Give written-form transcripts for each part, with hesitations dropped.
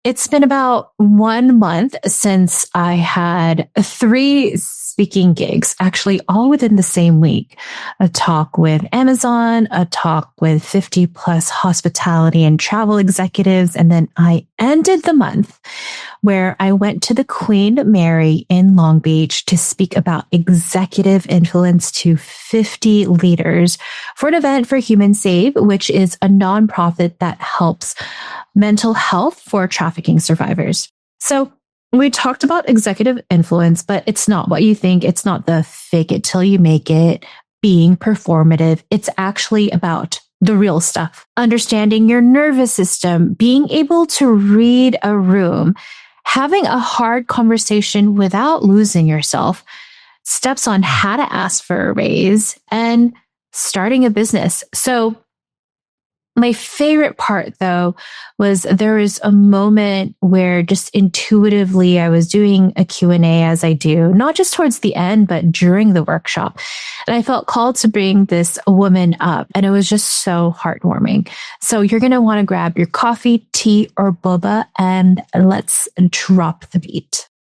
It's been about 1 month since I had 3 speaking gigs, actually all within the same week. A talk with Amazon, a talk with 50 plus hospitality and travel executives. And then I ended the month where I went to the Queen Mary in Long Beach to speak about executive influence to 50 leaders for an event for Humansave, which is a nonprofit that helps mental health for trafficking survivors. So we talked about executive influence, but it's not what you think. It's not the fake it till you make it, being performative. It's actually about the real stuff, understanding your nervous system, being able to read a room, having a hard conversation without losing yourself, steps on how to ask for a raise, and starting a business. So my favorite part, though, was there was a moment where just intuitively I was doing a Q&A as I do, not just towards the end, but during the workshop. And I felt called to bring this woman up, and it was just so heartwarming. So you're going to want to grab your coffee, tea, or boba, and let's drop the beat.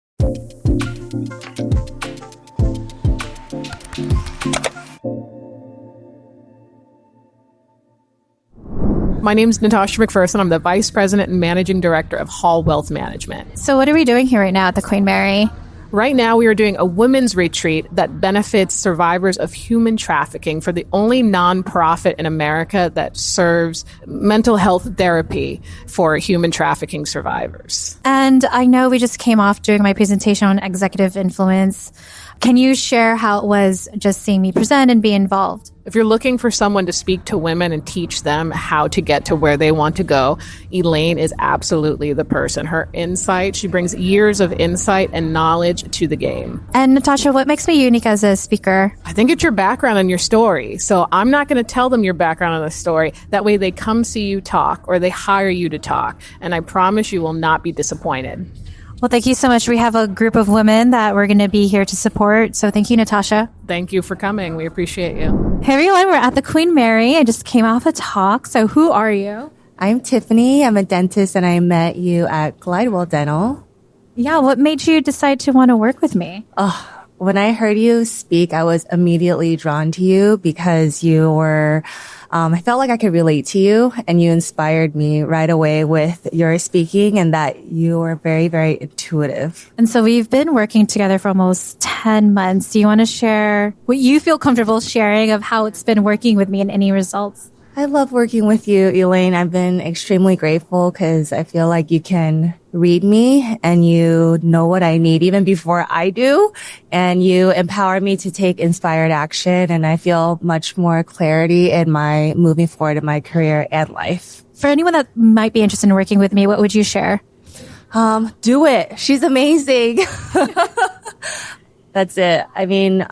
My name is Natasha McPherson. I'm the Vice President and Managing Director of Hall Wealth Management. So what are we doing here right now at the Queen Mary? Right now, we are doing a women's retreat that benefits survivors of human trafficking for the only nonprofit in America that serves mental health therapy for human trafficking survivors. And I know we just came off doing my presentation on executive influence. Can you share how it was just seeing me present and be involved? If you're looking for someone to speak to women and teach them how to get to where they want to go, Elaine is absolutely the person. Her insight, she brings years of insight and knowledge to the game. And Natasha, what makes me unique as a speaker? I think it's your background and your story. So I'm not going to tell them your background and the story. That way they come see you talk or they hire you to talk. And I promise you will not be disappointed. Well, thank you so much. We have a group of women that we're going to be here to support. So thank you, Natasha. Thank you for coming. We appreciate you. Hey, everyone. We're at the Queen Mary. I just came off a talk. So who are you? I'm Tiffany. I'm a dentist, and I met you at Glidewell Dental. Yeah. What made you decide to want to work with me? When I heard you speak, I was immediately drawn to you because you were, I felt like I could relate to you, and you inspired me right away with your speaking, and that you were very, very intuitive. And so we've been working together for almost 10 months. Do you want to share what you feel comfortable sharing of how it's been working with me and any results? I love working with you, Elaine. I've been extremely grateful because I feel like you can read me and you know what I need even before I do. And you empower me to take inspired action. And I feel much more clarity in my moving forward in my career and life. For anyone that might be interested in working with me, what would you share? Do it. She's amazing. That's it. I mean,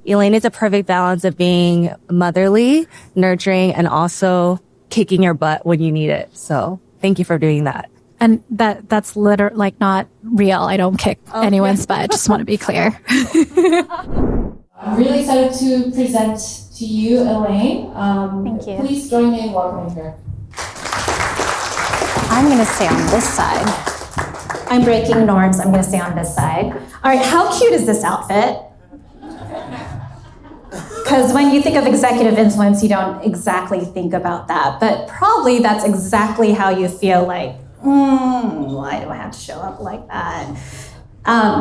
Elaine is a perfect balance of being motherly, nurturing, and also kicking your butt when you need it. So thank you for doing that. And that's literally like not real. I don't kick anyone's butt. I just want to be clear. I'm really excited to present to you, Elaine. Thank you. Please join me in welcoming her. I'm going to stay on this side. I'm breaking norms. I'm going to stay on this side. All right, how cute is this outfit? Because when you think of executive influence, you don't exactly think about that. But probably that's exactly how you feel like, why do I have to show up like that?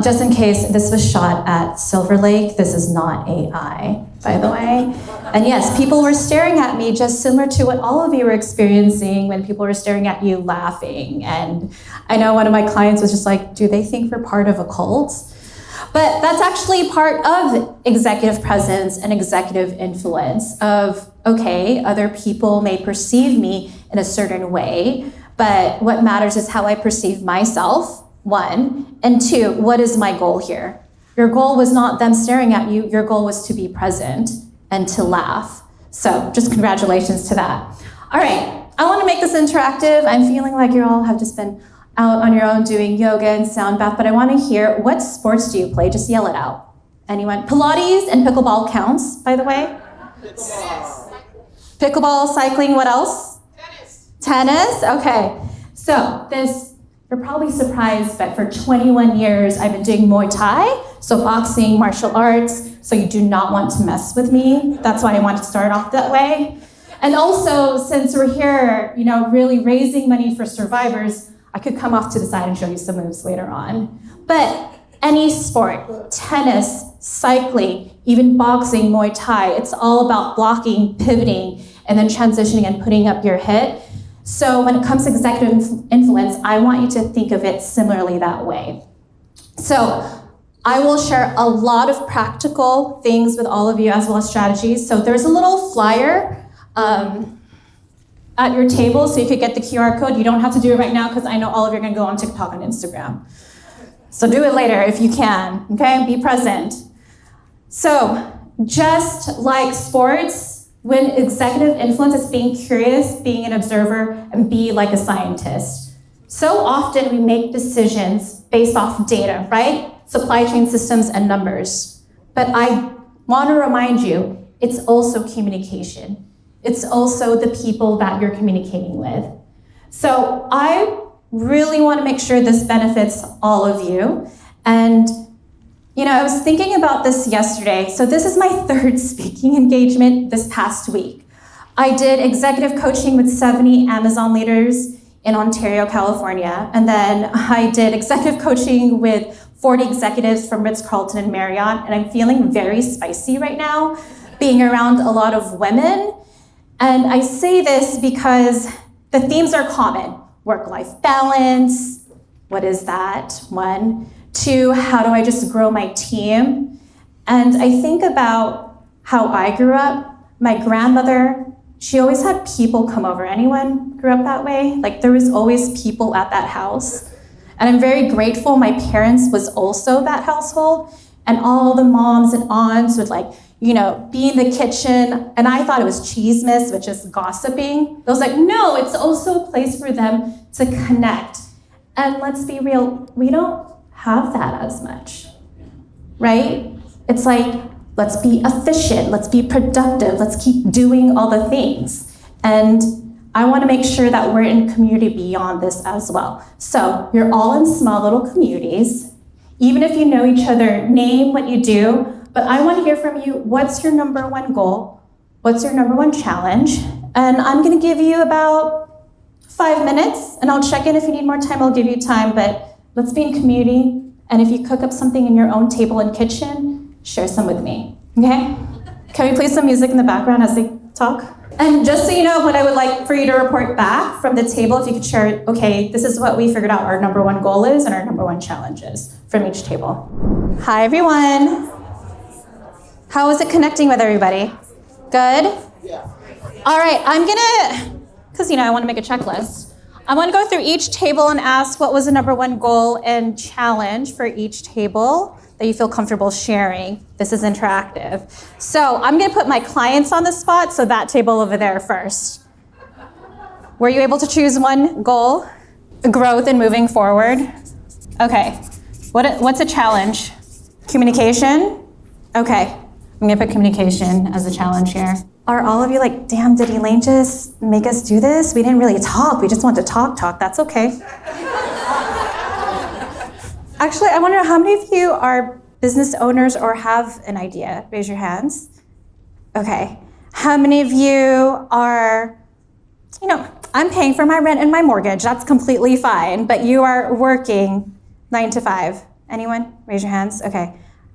Just in case, this was shot at Silver Lake. This is not AI, by the way. And yes, people were staring at me just similar to what all of you were experiencing when people were staring at you laughing. And I know one of my clients was just like, do they think we're part of a cult? But that's actually part of executive presence and executive influence of, okay, other people may perceive me in a certain way, but what matters is how I perceive myself, one, and two, what is my goal here? Your goal was not them staring at you, your goal was to be present and to laugh. So just congratulations to that. All right, I want to make this interactive. I'm feeling like you all have just been out on your own doing yoga and sound bath, but I want to hear, what sports do you play? Just yell it out. Anyone? Pilates and pickleball counts, by the way. Pickleball, cycling, what else? Tennis. Okay. So this You're probably surprised, but for 21 years, I've been doing Muay Thai, so boxing, martial arts, so you do not want to mess with me. That's why I wanted to start off that way. And also, since we're here, really raising money for survivors, I could come off to the side and show you some moves later on. But any sport, tennis, cycling, even boxing, Muay Thai, it's all about blocking, pivoting, and then transitioning and putting up your hit. So when it comes to executive influence, I want you to think of it similarly that way. So I will share a lot of practical things with all of you as well as strategies. So there's a little flyer at your table so you could get the QR code. You don't have to do it right now because I know all of you are going to go on TikTok and Instagram. So do it later if you can, okay? Be present. So just like sports, when executive influence is being curious, being an observer, and be like a scientist. So often we make decisions based off data, right? Supply chain systems and numbers. But I want to remind you, it's also communication. It's also the people that you're communicating with. So I really want to make sure this benefits all of you. And I was thinking about this yesterday. So this is my third speaking engagement this past week. I did executive coaching with 70 Amazon leaders in Ontario, California. And then I did executive coaching with 40 executives from Ritz-Carlton and Marriott. And I'm feeling very spicy right now, being around a lot of women. And I say this because the themes are common. Work-life balance. What is that? 1. 2, how do I just grow my team? And I think about how I grew up. My grandmother, she always had people come over. Anyone grew up that way? Like there was always people at that house. And I'm very grateful my parents was also that household. And all the moms and aunts would be in the kitchen. And I thought it was chismes, which is gossiping. I was like, no, it's also a place for them to connect. And let's be real, we don't have that as much, right? It's like, let's be efficient, let's be productive, let's keep doing all the things. And I want to make sure that we're in community beyond this as well. So you're all in small little communities. Even if you know each other, name what you do, but I want to hear from you, what's your number one goal? What's your number one challenge? And I'm going to give you about 5 minutes, and I'll check in if you need more time, I'll give you time, but let's be in community, and if you cook up something in your own table and kitchen, share some with me, okay? Can we play some music in the background as they talk? And just so you know what I would like for you to report back from the table, if you could share, okay, this is what we figured out our number one goal is and our number one challenge is from each table. Hi, everyone. How is it connecting with everybody? Good? Yeah. All right, I'm gonna, because I want to make a checklist. I want to go through each table and ask what was the number one goal and challenge for each table that you feel comfortable sharing. This is interactive. So I'm going to put my clients on the spot, so that table over there first. Were you able to choose one goal? Growth and moving forward? Okay. What's a challenge? Communication? Okay. I'm going to put communication as a challenge here. Are all of you like, damn, did Elaine just make us do this? We didn't really talk. We just want to talk. That's okay. Actually, I wonder how many of you are business owners or have an idea? Raise your hands. Okay. How many of you are, I'm paying for my rent and my mortgage. That's completely fine. But you are working 9 to 5. Anyone? Raise your hands. Okay.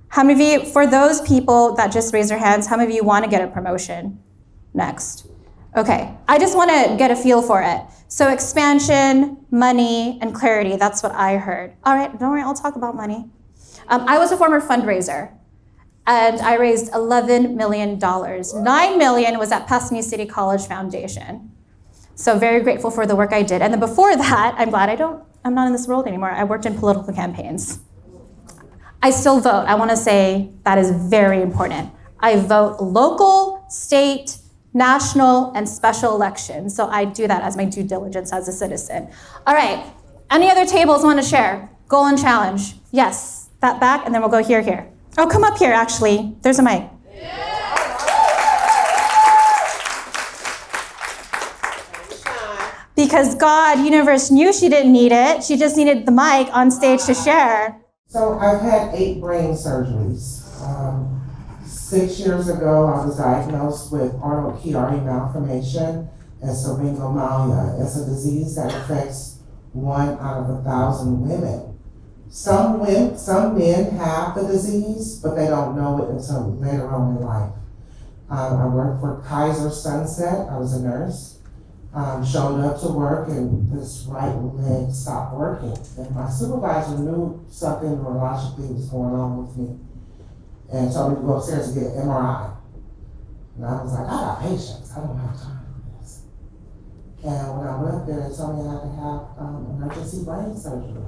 How many of you, for those people that just raise their hands, how many of you want to get a promotion next? Okay, I just want to get a feel for it. So expansion, money, and clarity, that's what I heard. All right, don't worry, I'll talk about money. I was a former fundraiser, and I raised $11 million. $9 million was at Pasadena City College Foundation. So very grateful for the work I did. And then before that, I'm glad I'm not in this world anymore. I worked in political campaigns. I still vote. I want to say that is very important. I vote local, state, national, and special elections. So I do that as my due diligence as a citizen. All right. Any other tables want to share? Goal and challenge. Yes. That back, and then we'll go here. Oh, come up here, actually. There's a mic. because God, universe knew she didn't need it. She just needed the mic on stage to share. So I've had 8 brain surgeries. 6 years ago, I was diagnosed with Arnold-Chiari malformation and syringomyelia. It's a disease that affects 1 out of 1,000 women. Some men have the disease, but they don't know it until later on in life. I worked for Kaiser Sunset. I was a nurse. Showed up to work and this right leg stopped working. And my supervisor knew something neurologically was going on with me and told me to go upstairs and get an MRI. And I was like, I got patience. I don't have time for this. And when I went up there, they told me I had to have emergency brain surgery.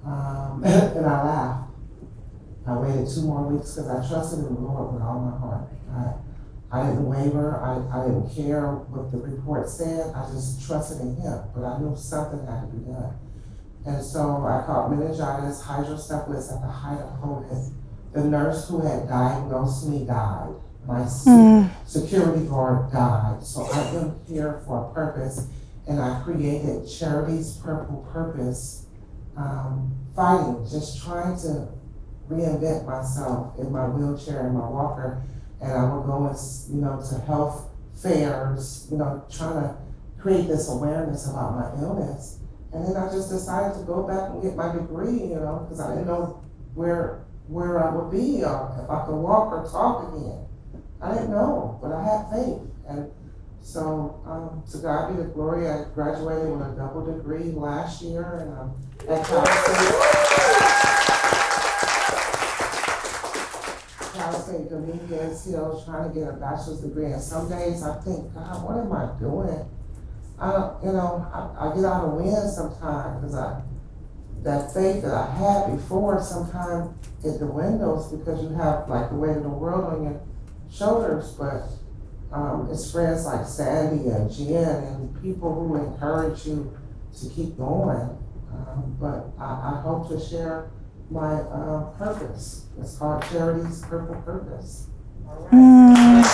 And I laughed. I waited 2 more weeks because I trusted in the Lord with all my heart. I didn't waver, I didn't care what the report said, I just trusted in him, but I knew something had to be done. And so I caught meningitis, hydrocephalus at the height of COVID. The nurse who had diagnosed me died. My security guard died. So I am here for a purpose, and I created Charity's Purple Purpose, fighting, just trying to reinvent myself in my wheelchair and my walker. And I would go to health fairs, trying to create this awareness about my illness. And then I just decided to go back and get my degree, because I didn't know where I would be or if I could walk or talk again. I didn't know, but I had faith. And so to God be the glory, I graduated with a double degree last year, and at Cal State Dominguez, trying to get a bachelor's degree. And some days I think, God, what am I doing? I get out of wind sometimes because that faith that I had before, sometimes it dwindles because you have like the weight of the world on your shoulders. But it's friends like Sandy and Jen and people who encourage you to keep going. But I hope to share my purpose. It's called Charity's Purple Purpose. All right.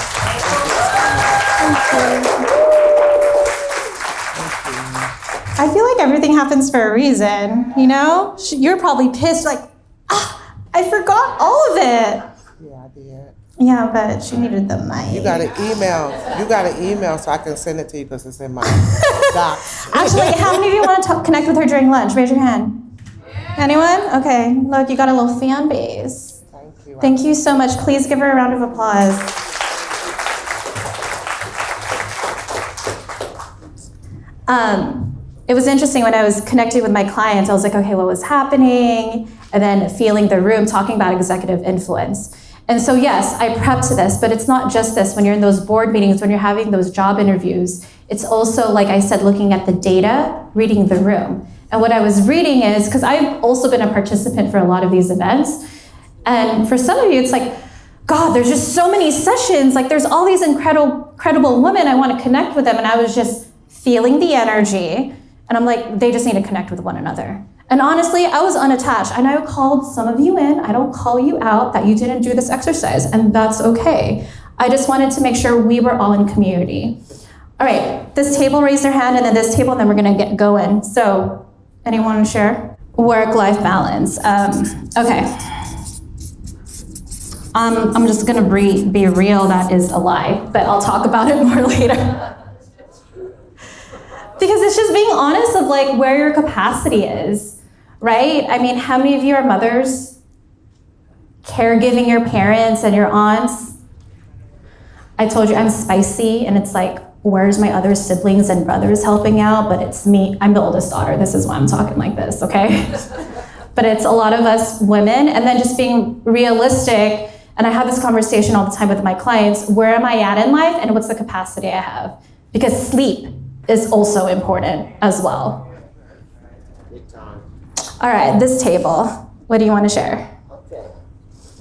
I feel like everything happens for a reason, You're probably pissed, like, I forgot all of it. Yeah, I did. Yeah, but she needed the mic. You got an email so I can send it to you because it's in my docs. Actually, how many of you want to connect with her during lunch? Raise your hand. Anyone? Okay, look, you got a little fan base. Thank you. Thank you so much. Please give her a round of applause. It was interesting when I was connected with my clients, I was like, okay, what was happening? And then feeling the room, talking about executive influence. And so yes, I prepped to this, but it's not just this. When you're in those board meetings, when you're having those job interviews, it's also, like I said, looking at the data, reading the room. And what I was reading is, because I've also been a participant for a lot of these events, and for some of you, it's like, God, there's just so many sessions, like there's all these incredible women, I want to connect with them, and I was just feeling the energy, and I'm like, they just need to connect with one another. And honestly, I was unattached, and I called some of you in. I don't call you out that you didn't do this exercise, and that's okay. I just wanted to make sure we were all in community. All right, this table raised their hand, and then this table, and then we're gonna get going. So, anyone want to share? Work-life balance. Okay. I'm just gonna be real, that is a lie, but I'll talk about it more later. Because it's just being honest of like where your capacity is, right? I mean, how many of you are mothers? Caregiving your parents and your aunts? I told you I'm spicy, and it's like, where's my other siblings and brothers helping out? But it's me, I'm the oldest daughter. This is why I'm talking like this, okay? But it's a lot of us women, and then just being realistic. And I have this conversation all the time with my clients. Where am I at in life, and what's the capacity I have? Because sleep is also important as well. Big time. All right, this table. What do you want to share? Okay.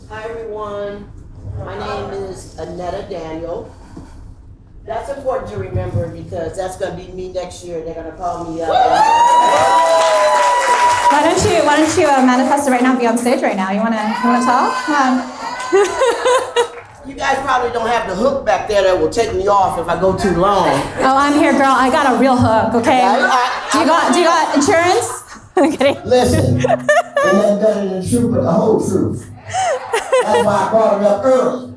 Hi, everyone. My name is Annetta Daniel. That's important to remember because that's going to be me next year. They're going to call me up. Why don't you manifest it right now? Be on stage right now. You want to talk? Come on. You guys probably don't have the hook back there that will take me off if I go too long. Oh, I'm here, girl. I got a real hook, okay? Do you got insurance? I'm kidding. Listen, ain't nothing better than the truth but the whole truth. That's why I brought it up early.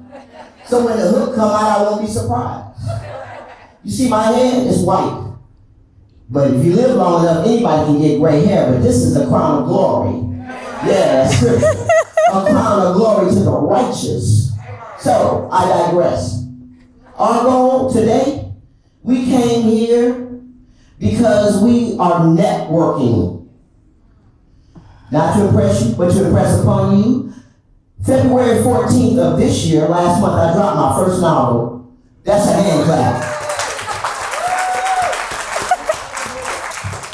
So when the hook come out, I won't be surprised. You see, my head is white. But if you live long enough, anybody can get gray hair, but this is a crown of glory. Yeah, that's scripture. A crown of glory to the righteous. So, I digress. Our goal today, we came here because we are networking. Not to impress you, but to impress upon you. February 14th of this year, last month, I dropped my first novel. That's a hand clap.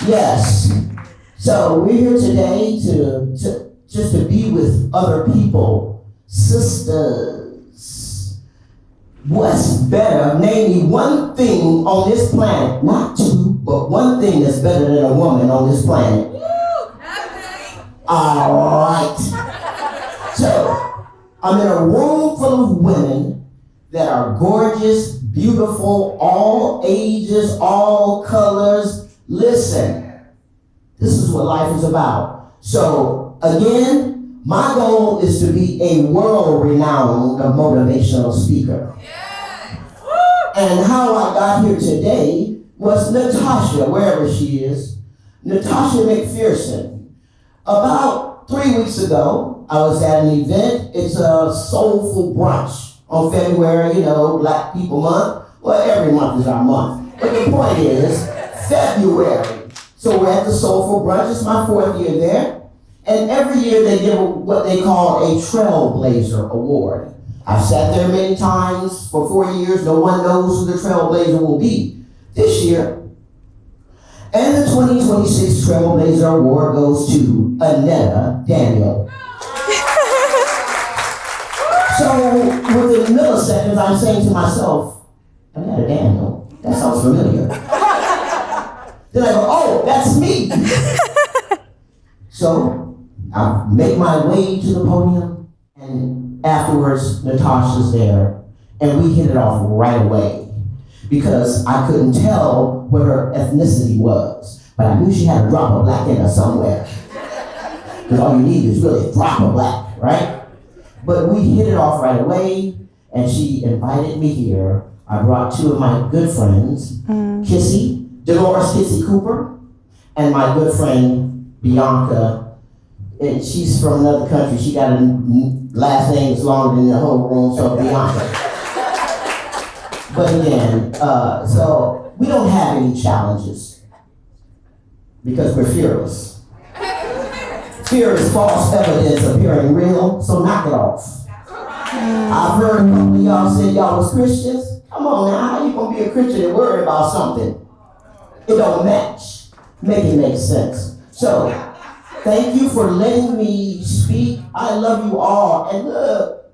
Yes. So we're here today to just to be with other people, sisters. What's better? Name me one thing on this planet, not two, but one thing that's better than a woman on this planet. All right. So I'm in a room full of women that are gorgeous, beautiful, all ages, all colors. Listen, this is what life is about. So, again, my goal is to be a world-renowned motivational speaker. And how I got here today was Natasha, wherever she is, Natasha McPherson. About 3 weeks ago, I was at an event. It's a soulful brunch on February, Black People Month. Well, every month is our month. But the point is, February. So we're at the Soulful Brunch. It's my 4th year there. And every year they give what they call a Trailblazer Award. I've sat there many times for 4 years. No one knows who the Trailblazer will be this year. And the 2026 Trailblazer Award goes to Annetta Daniel. So within milliseconds, I'm saying to myself, Annetta Daniel, that sounds familiar. Then I go, oh, that's me. So I make my way to the podium, and afterwards, Natasha's there, and we hit it off right away because I couldn't tell what her ethnicity was, but I knew she had a drop of black in her somewhere. Because all you need is really a drop of black, right? But we hit it off right away, and she invited me here. I brought 2 of my good friends, Dolores Kissy Cooper, and my good friend Bianca. And she's from another country. She got a last name that's longer than the whole room, so Bianca. But again, so we don't have any challenges because we're fearless. Fear is false evidence appearing real, so knock it off. I've heard a couple of y'all say y'all was Christians. Come on now, how you gonna be a Christian and worry about something? It don't match. Make it make sense. So, thank you for letting me speak. I love you all. And look,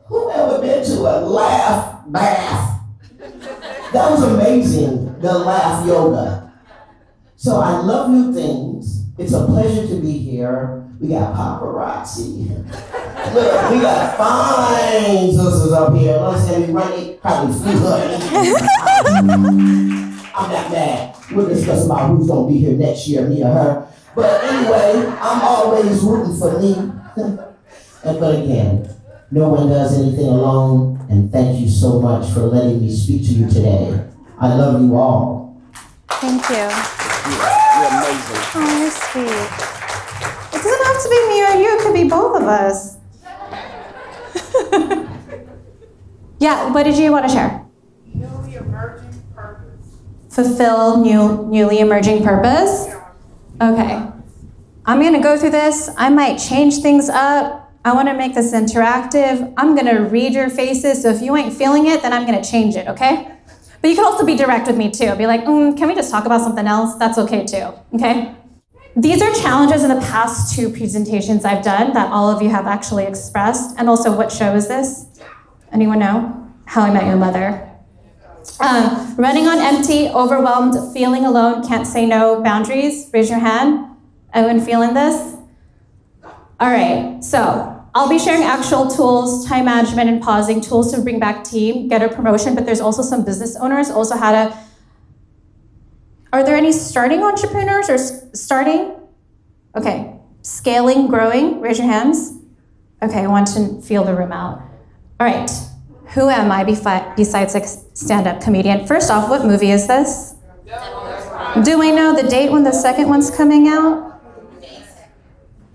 who ever been to a laugh bath? That was amazing, the laugh yoga. So I love new things. It's a pleasure to be here. We got paparazzi. Look, we got fine sisters up here. Understand me right? They probably flew her. I'm not mad. We'll discuss about who's gonna be here next year, me or her. But anyway, I'm always rooting for me. But again, no one does anything alone. And thank you so much for letting me speak to you today. I love you all. Thank you. You're amazing. Oh, you're sweet. It doesn't have to be me or you. It could be both of us. Yeah, what did you want to share? Newly emerging purpose. Fulfill newly emerging purpose? Okay. I'm going to go through this. I might change things up. I want to make this interactive. I'm going to read your faces, so if you ain't feeling it, then I'm going to change it, okay? But you can also be direct with me too. Be like, can we just talk about something else? That's okay too, okay? These are challenges in the past 2 presentations I've done that all of you have actually expressed. And also, what show is this? Anyone know? How I Met Your Mother. Running on empty, overwhelmed, feeling alone, can't say no, boundaries. Raise your hand. Anyone feeling this? All right, so I'll be sharing actual tools, time management and pausing tools to bring back team, get a promotion, but there's also some business owners also how to. Are there any starting entrepreneurs or starting? Okay, scaling, growing, raise your hands. Okay, I want to feel the room out. All right, who am I besides a stand-up comedian? First off, what movie is this? Do we know the date when the second one's coming out?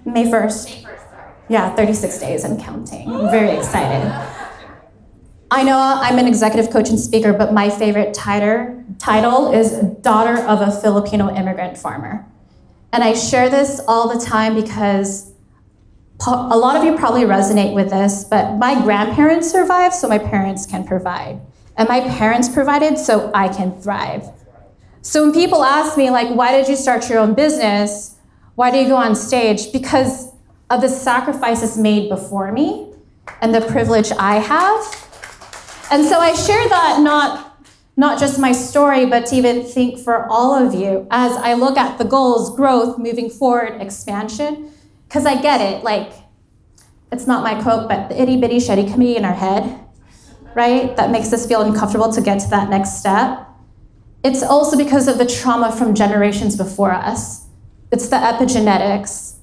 May 1st. Yeah, 36 days and counting. I'm very excited. I know I'm an executive coach and speaker, but my favorite title is Daughter of a Filipino Immigrant Farmer. And I share this all the time because a lot of you probably resonate with this, but my grandparents survived so my parents can provide. And my parents provided so I can thrive. So when people ask me, like, why did you start your own business? Why do you go on stage? Because of the sacrifices made before me and the privilege I have. And so I share that not just my story, but to even think for all of you as I look at the goals, growth, moving forward, expansion, because I get it, like, it's not my quote, but the itty bitty shitty committee in our head, right? That makes us feel uncomfortable to get to that next step. It's also because of the trauma from generations before us. It's the epigenetics.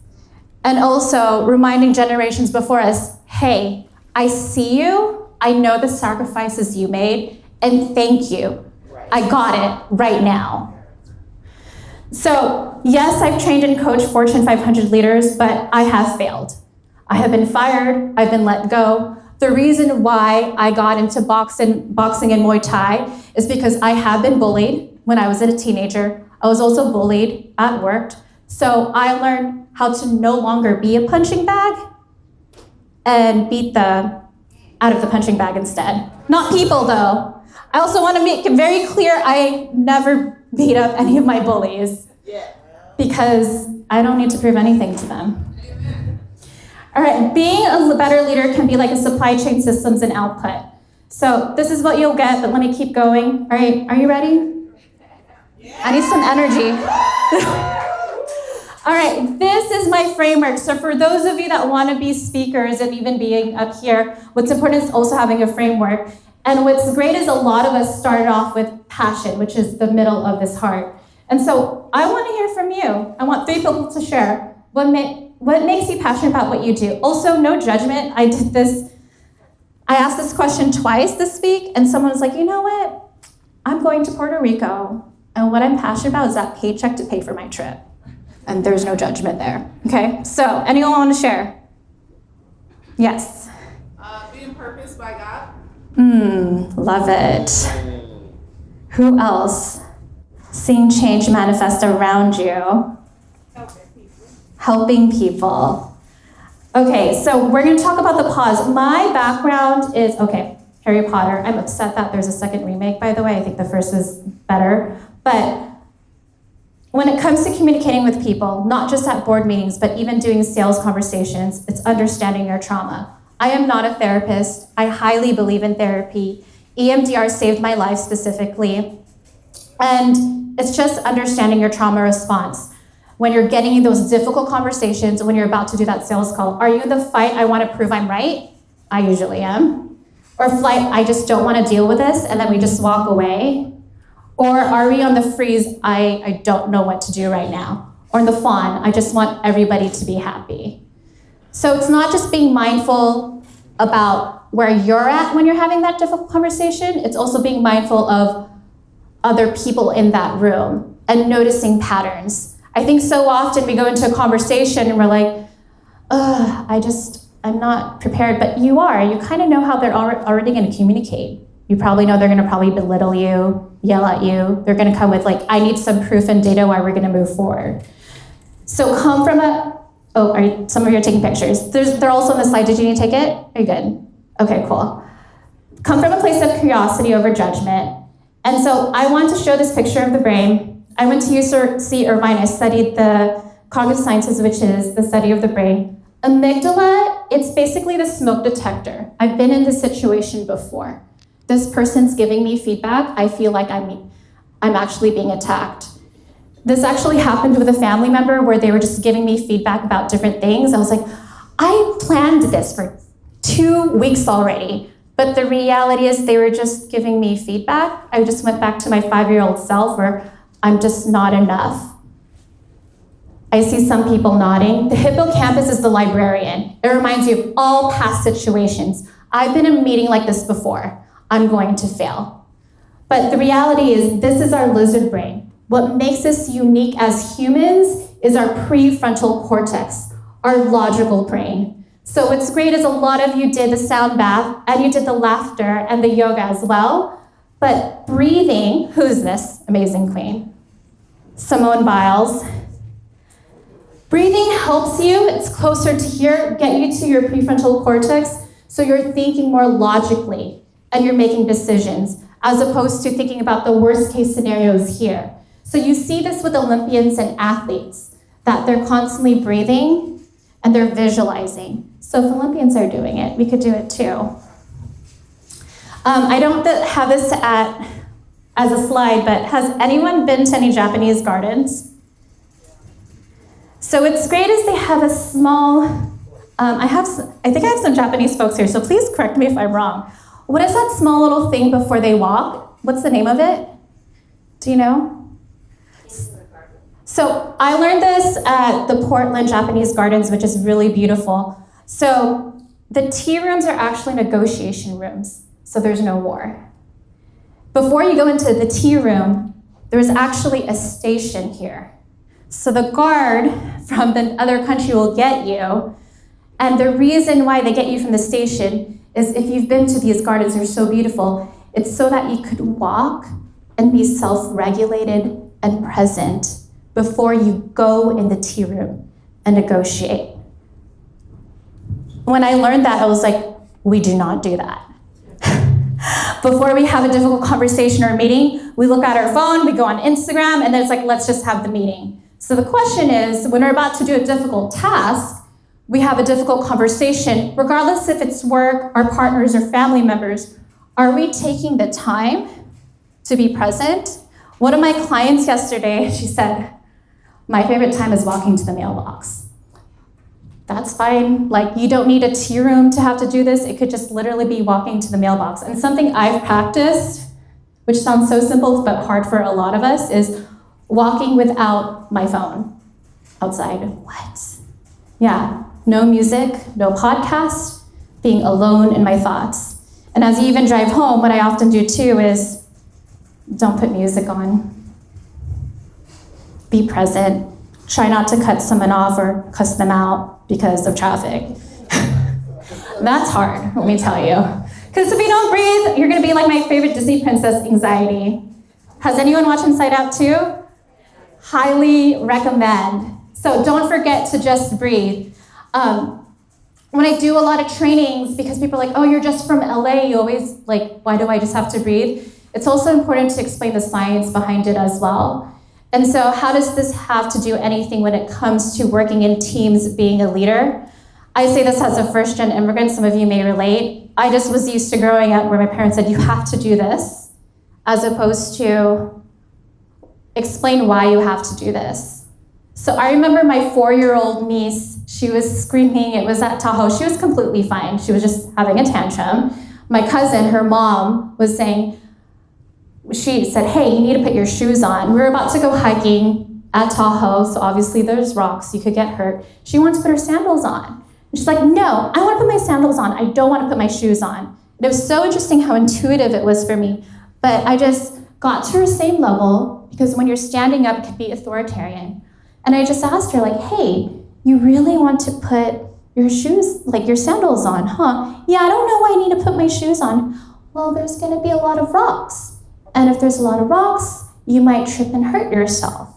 And also reminding generations before us, hey, I see you, I know the sacrifices you made, and thank you. I got it right now. So yes, I've trained and coached Fortune 500 leaders, but I have failed. I have been fired, I've been let go. The reason why I got into boxing and Muay Thai is because I have been bullied when I was a teenager. I was also bullied at work. So I learned how to no longer be a punching bag and beat out of the punching bag instead. Not people though. I also want to make it very clear I never beat up any of my bullies because I don't need to prove anything to them. All right, being a better leader can be like a supply chain systems and output. So this is what you'll get, but let me keep going. All right, are you ready? I need some energy. All right, this is my framework. So for those of you that want to be speakers and even being up here, what's important is also having a framework. And what's great is a lot of us started off with passion, which is the middle of this heart. And so I want to hear from you. I want 3 people to share. What makes you passionate about what you do? Also, no judgment. I asked this question twice this week, and someone was like, you know what? I'm going to Puerto Rico, and what I'm passionate about is that paycheck to pay for my trip. And there's no judgment there, okay? So, anyone want to share? Yes? Being purposed by God. Love it. Who else? Seeing change manifest around you. Helping people. Okay, so we're going to talk about the pause. My background is, Harry Potter. I'm upset that there's a second remake, by the way. I think the first was better. But when it comes to communicating with people, not just at board meetings, but even doing sales conversations, it's understanding your trauma. I am not a therapist. I highly believe in therapy. EMDR saved my life specifically. And it's just understanding your trauma response. When you're getting in those difficult conversations, when you're about to do that sales call, are you in the fight, I want to prove I'm right? I usually am. Or flight, I just don't want to deal with this, and then we just walk away? Or are we on the freeze, I don't know what to do right now? Or in the fawn, I just want everybody to be happy. So it's not just being mindful about where you're at when you're having that difficult conversation, it's also being mindful of other people in that room and noticing patterns. I think so often we go into a conversation and we're like, I'm not prepared, but you are. You kind of know how they're already going to communicate. You probably know they're going to probably belittle you, yell at you. They're going to come with I need some proof and data why we're going to move forward. So come from some of you are taking pictures. They're also on the slide. Did you need to take it? Are you good? Okay, cool. Come from a place of curiosity over judgment. And so I want to show this picture of the brain. I went to UC Irvine. I studied the cognitive sciences, which is the study of the brain. Amygdala, it's basically the smoke detector. I've been in this situation before. This person's giving me feedback. I feel like I'm actually being attacked. This actually happened with a family member where they were just giving me feedback about different things. I was like, I planned this for 2 weeks already, but the reality is they were just giving me feedback. I just went back to my 5-year-old self where I'm just not enough. I see some people nodding. The hippocampus is the librarian. It reminds you of all past situations. I've been in a meeting like this before. I'm going to fail. But the reality is this is our lizard brain. What makes us unique as humans is our prefrontal cortex, our logical brain. So what's great is a lot of you did the sound bath and you did the laughter and the yoga as well. But breathing, who's this amazing queen? Simone Biles. Breathing helps you, it's closer to here, get you to your prefrontal cortex, so you're thinking more logically and you're making decisions, as opposed to thinking about the worst case scenarios here. So you see this with Olympians and athletes, that they're constantly breathing and they're visualizing. So if Olympians are doing it, we could do it too. I don't have this as a slide, but has anyone been to any Japanese gardens? So what's great is they have a small, I think I have some Japanese folks here, so please correct me if I'm wrong. What is that small little thing before they walk? What's the name of it? Do you know? So I learned this at the Portland Japanese Gardens, which is really beautiful. So the tea rooms are actually negotiation rooms, so there's no war. Before you go into the tea room, there's actually a station here. So the guard from the other country will get you, and the reason why they get you from the station is if you've been to these gardens, they're so beautiful, it's so that you could walk and be self-regulated and present before you go in the tea room and negotiate. When I learned that, I was like, we do not do that. Before we have a difficult conversation or a meeting, we look at our phone, we go on Instagram, and then it's like, let's just have the meeting. So the question is, when we're about to do a difficult task, we have a difficult conversation, regardless if it's work, our partners, or family members, are we taking the time to be present? One of my clients yesterday, she said, my favorite time is walking to the mailbox. That's fine. Like, you don't need a tea room to have to do this. It could just literally be walking to the mailbox. And something I've practiced, which sounds so simple but hard for a lot of us, is walking without my phone outside. What? Yeah, no music, no podcast, being alone in my thoughts. And as you even drive home, what I often do too is don't put music on. Be present. Try not to cut someone off or cuss them out because of traffic. That's hard, let me tell you. Because if you don't breathe, you're gonna be like my favorite Disney princess, anxiety. Has anyone watched Inside Out 2? Highly recommend. So don't forget to just breathe. When I do a lot of trainings, because people are like, oh, you're just from LA, you always like, why do I just have to breathe? It's also important to explain the science behind it as well. And so how does this have to do anything when it comes to working in teams, being a leader? I say this as a first-gen immigrant, some of you may relate. I just was used to growing up where my parents said, you have to do this, as opposed to explain why you have to do this. So I remember my 4-year-old niece, she was screaming, it was at Tahoe, she was completely fine, she was just having a tantrum. My cousin, her mom, was saying, she said, hey, you need to put your shoes on. We were about to go hiking at Tahoe, so obviously there's rocks, you could get hurt. She wanted to put her sandals on. And she's like, no, I want to put my sandals on, I don't want to put my shoes on. And it was so interesting how intuitive it was for me, but I just got to her same level, because when you're standing up, it can be authoritarian. And I just asked her, like, hey, you really want to put your shoes, like your sandals on, huh? Yeah, I don't know why I need to put my shoes on. Well, there's gonna be a lot of rocks. And if there's a lot of rocks, you might trip and hurt yourself.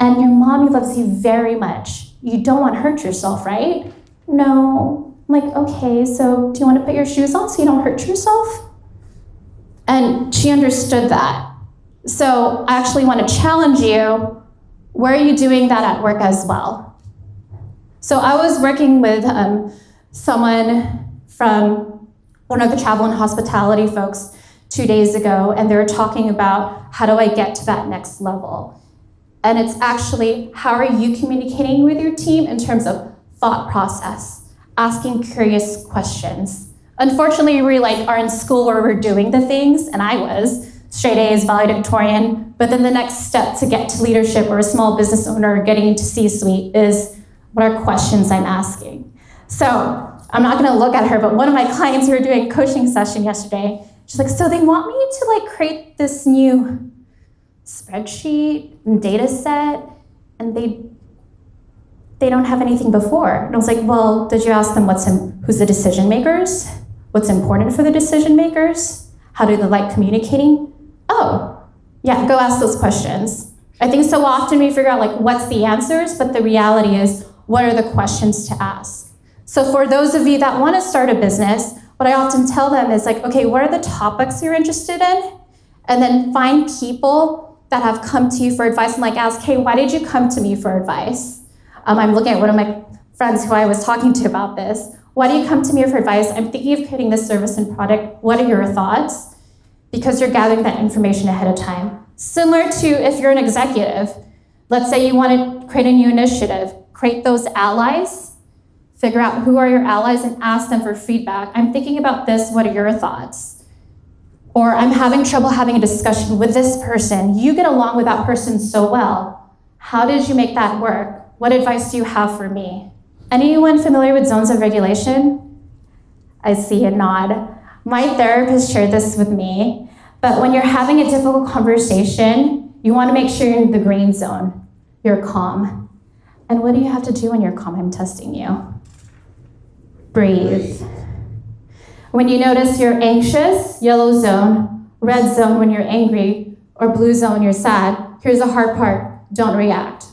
And your mommy loves you very much. You don't want to hurt yourself, right? No. I'm like, okay, so do you want to put your shoes on so you don't hurt yourself? And she understood that. So I actually want to challenge you, where are you doing that at work as well? So I was working with someone from one of the travel and hospitality folks 2 days ago, and they were talking about how do I get to that next level? And it's actually, how are you communicating with your team in terms of thought process? asking curious questions. Unfortunately, we are in school where we're doing the things, and I was, straight A's, valedictorian, but then the next step to get to leadership or a small business owner or getting into C-suite is what are questions I'm asking. So I'm not gonna look at her, but one of my clients who were doing a coaching session yesterday, she's like, so they want me to create this new spreadsheet and data set, and they don't have anything before. And I was like, well, did you ask them who's the decision makers? What's important for the decision makers? How do they like communicating? Oh, yeah, go ask those questions. I think so often we figure out what's the answers, but the reality is, what are the questions to ask? So for those of you that want to start a business, what I often tell them is okay, what are the topics you're interested in? And then find people that have come to you for advice and ask, hey, why did you come to me for advice? I'm looking at one of my friends who I was talking to about this. Why do you come to me for advice? I'm thinking of creating this service and product. What are your thoughts? Because you're gathering that information ahead of time. Similar to if you're an executive, let's say you want to create a new initiative, create those allies, figure out who are your allies and ask them for feedback. I'm thinking about this, what are your thoughts? Or I'm having trouble having a discussion with this person. You get along with that person so well. How did you make that work? What advice do you have for me? Anyone familiar with zones of regulation? I see a nod. My therapist shared this with me, but when you're having a difficult conversation, you want to make sure you're in the green zone. You're calm. And what do you have to do when you're calm? I'm testing you. Breathe. When you notice you're anxious, yellow zone, red zone when you're angry, or blue zone when you're sad, here's the hard part, don't react.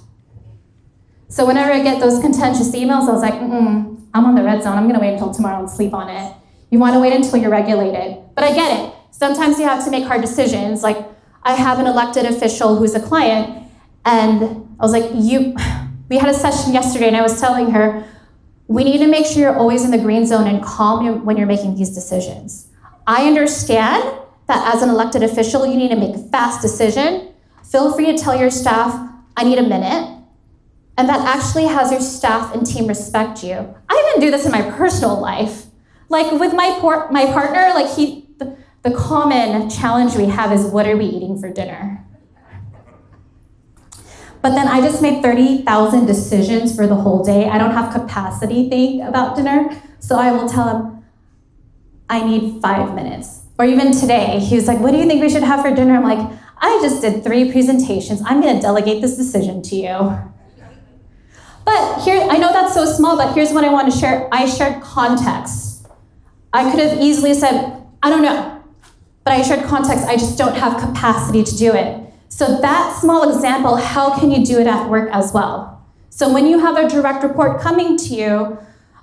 So whenever I get those contentious emails, I was like, I'm on the red zone, I'm gonna wait until tomorrow and sleep on it. You wanna wait until you're regulated. But I get it, sometimes you have to make hard decisions. I have an elected official who's a client, and I was like, we had a session yesterday and I was telling her, we need to make sure you're always in the green zone and calm when you're making these decisions. I understand that as an elected official, you need to make a fast decision. Feel free to tell your staff, I need a minute. And that actually has your staff and team respect you. I even do this in my personal life. With my partner, the common challenge we have is, what are we eating for dinner? But then I just made 30,000 decisions for the whole day. I don't have capacity to think about dinner. So I will tell him, I need 5 minutes. Or even today, he was like, what do you think we should have for dinner? I'm like, I just did 3 presentations. I'm gonna delegate this decision to you. But here, I know that's so small, but here's what I want to share. I shared context. I could have easily said, I don't know. But I shared context, I just don't have capacity to do it. So that small example, how can you do it at work as well? So when you have a direct report coming to you,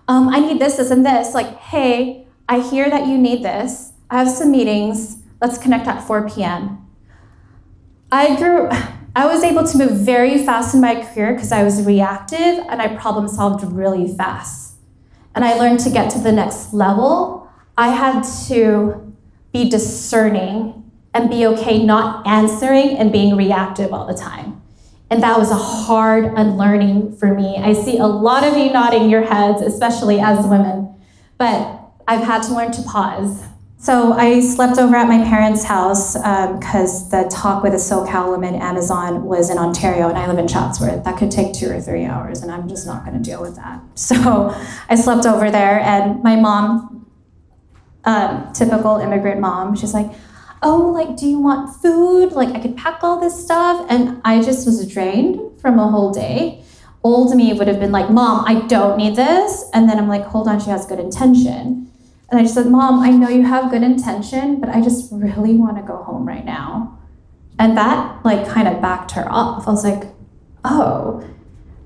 I need this, this, and this. Hey, I hear that you need this. I have some meetings. Let's connect at 4 p.m. I was able to move very fast in my career because I was reactive and I problem solved really fast. And I learned to get to the next level. I had to be discerning and be okay not answering and being reactive all the time. And that was a hard unlearning for me. I see a lot of you nodding your heads, especially as women, but I've had to learn to pause. So I slept over at my parents' house because the talk with a SoCal woman, Amazon, was in Ontario and I live in Chatsworth. That could take 2 or 3 hours and I'm just not gonna deal with that. So I slept over there and my mom, typical immigrant mom, she's like, oh, do you want food? I could pack all this stuff. And I just was drained from a whole day. Old me would have been like, Mom, I don't need this. And then I'm like, hold on, she has good intention. And I just said, Mom, I know you have good intention, but I just really want to go home right now. And that kind of backed her off. I was like, oh.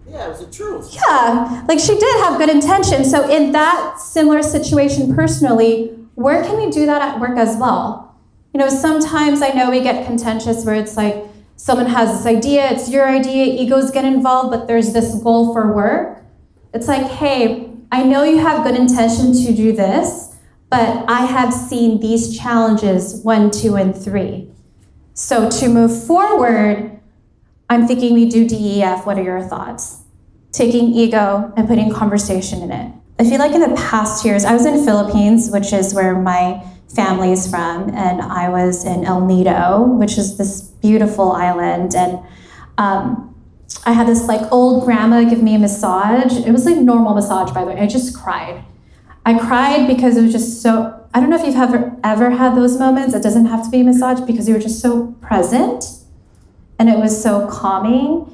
Yeah, it was the truth. Yeah, she did have good intention. So in that similar situation personally, where can we do that at work as well? Sometimes I know we get contentious where it's someone has this idea, it's your idea, egos get involved, but there's this goal for work. It's hey, I know you have good intention to do this, but I have seen these challenges 1, 2, and 3. So to move forward, I'm thinking we do DEF. What are your thoughts? Taking ego and putting conversation in it. I feel like in the past years, I was in Philippines, which is where my family is from, and I was in El Nido, which is this beautiful island, and I had this like old grandma give me a massage. It was like normal massage, by the way. I just cried. I cried because it was just so, I don't know if you've ever had those moments. It doesn't have to be a massage because you were just so present and it was so calming.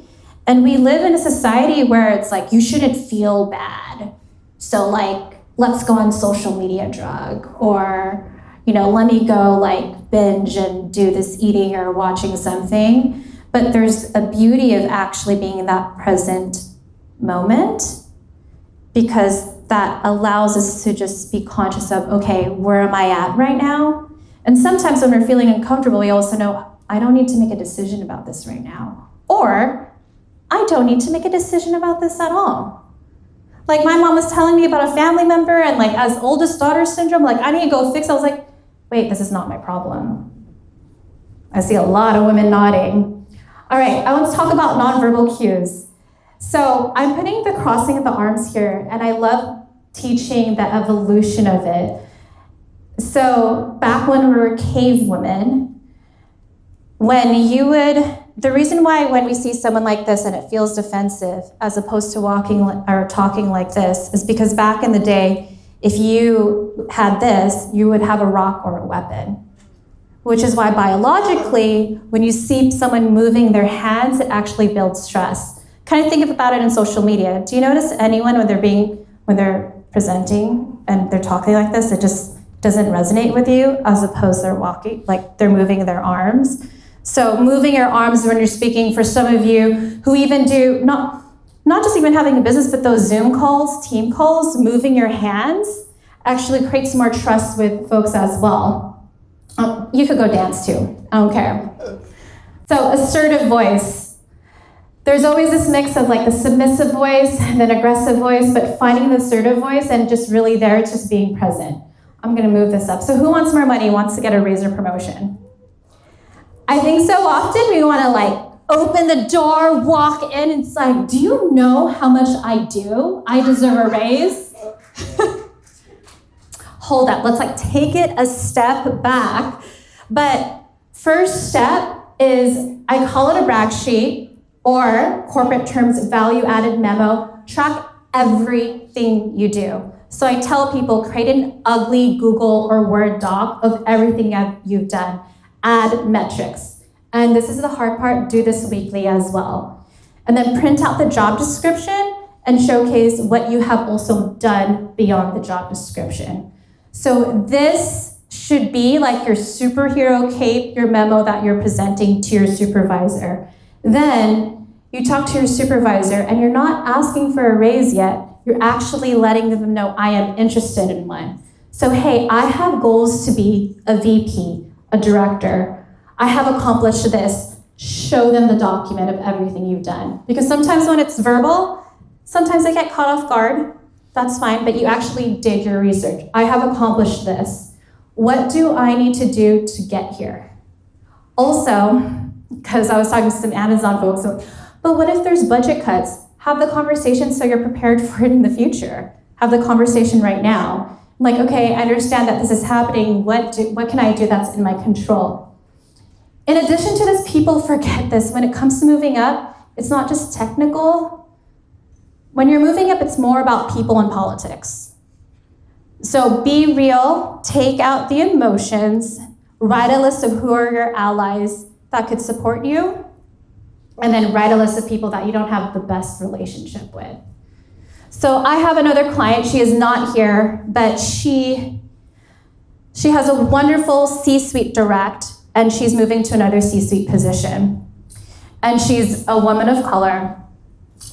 And we live in a society where it's like, you shouldn't feel bad. So like, let's go on social media drug, or, let me go like binge and do this eating or watching something. But there's a beauty of actually being in that present moment, because that allows us to just be conscious of, okay, where am I at right now? And sometimes when we're feeling uncomfortable, we also know, I don't need to make a decision about this right now. Or, I don't need to make a decision about this at all. Like my mom was telling me about a family member and like as oldest daughter syndrome, like I need to go fix it. I was like, wait, this is not my problem. I see a lot of women nodding. All right, I want to talk about nonverbal cues. So I'm putting the crossing of the arms here, and I love teaching the evolution of it. So back when we were cave women, the reason why when we see someone like this and it feels defensive as opposed to walking or talking like this is because back in the day, if you had this, you would have a rock or a weapon. Which is why biologically, when you see someone moving their hands, it actually builds stress. Kind of think about it in social media. Do you notice anyone when they're presenting and they're talking like this, it just doesn't resonate with you, as opposed to they're walking, like they're moving their arms? So moving your arms when you're speaking, for some of you who even do, not just even having a business, but those Zoom calls, team calls, moving your hands actually creates more trust with folks as well. You could go dance too, I don't care. So assertive voice. There's always this mix of like the submissive voice and then aggressive voice, but finding the assertive voice and just really there, just being present. I'm gonna move this up. So who wants more money, wants to get a raise or promotion? I think so often we wanna like open the door, walk in, and it's like, do you know how much I do? I deserve a raise. Hold up, let's like take it a step back. But first step is, I call it a brag sheet, or corporate terms, value-added memo. Track everything you do. So I tell people, create an ugly Google or Word doc of everything you've done. Add metrics. And this is the hard part, do this weekly as well. And then print out the job description and showcase what you have also done beyond the job description. So this should be like your superhero cape, your memo that you're presenting to your supervisor. Then you talk to your supervisor and you're not asking for a raise yet. You're actually letting them know, I am interested in one. So hey, I have goals to be a VP, a director. I have accomplished this. Show them the document of everything you've done. Because sometimes when it's verbal, sometimes they get caught off guard. That's fine, but you actually did your research. I have accomplished this. What do I need to do to get here? Also, because I was talking to some Amazon folks, but what if there's budget cuts? Have the conversation so you're prepared for it in the future. Have the conversation right now. Like, okay, I understand that this is happening. What can I do that's in my control? In addition to this, people forget this. When it comes to moving up, it's not just technical. When you're moving up, it's more about people and politics. So be real, take out the emotions, write a list of who are your allies that could support you, and then write a list of people that you don't have the best relationship with. So I have another client, she is not here, but she has a wonderful C-suite direct, and she's moving to another C-suite position. And she's a woman of color,